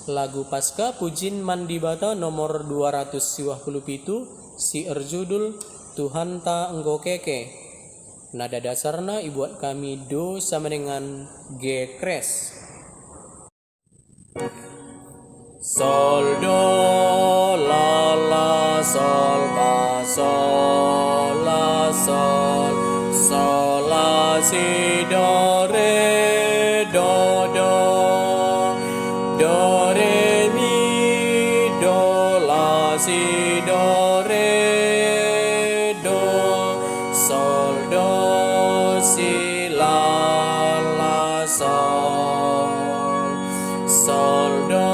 Lagu Pasca Pujin Mandibata nomor 257 si erjudul Tuhan ta enggo keke. Nada dasarna ibuat kami do sama dengan G kres. Sol do la la sol fa sol la sol sol la si do re do do do re mi do la si do re do sol do si la la sol sol do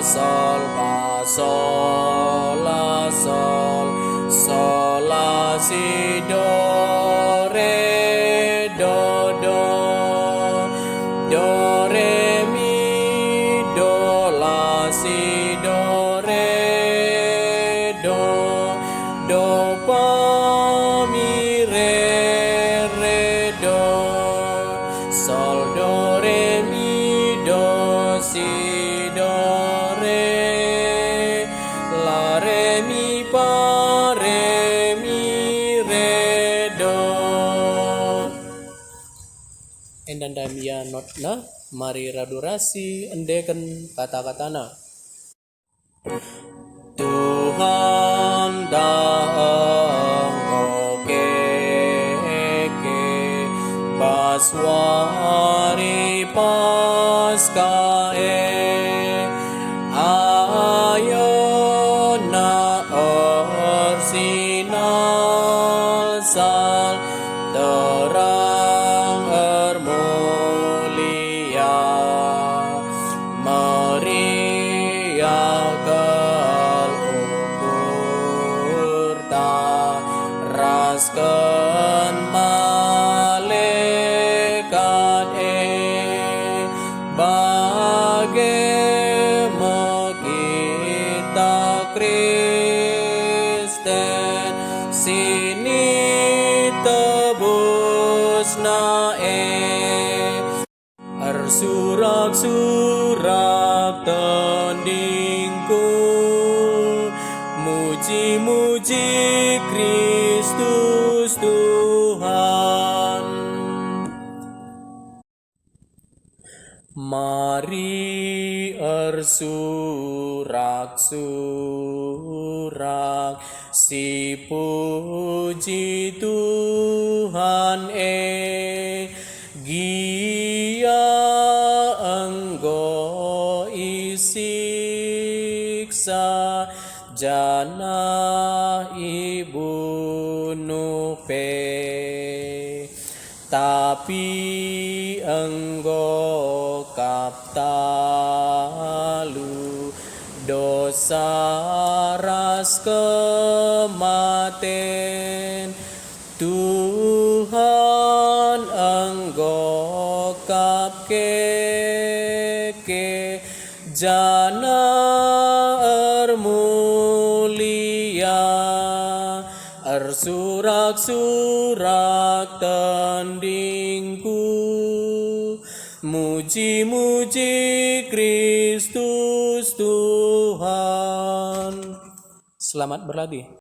sol fa sol la si do re do do re mi do la si do re do fa mi re do sol do re mi do si do la re mi fa re mi re do. Endan damia notna mari radurasi endeken kata-katana. Tuhan engkau keke baswari Paskah sal terang mulia meriahkan ukur taraskan malaikat bagaimana kita Kristen sini tebus surak tandingku muji Kristus Tuhan. Mari surak si puji Tuhan gia enggo isiksa jana ibu nupe tapi enggo kaptalu dosa ras kematen Tuhan enggo kap keke jana mulia surak tandingku muji Kristus Tuhan. Selamat berlatih.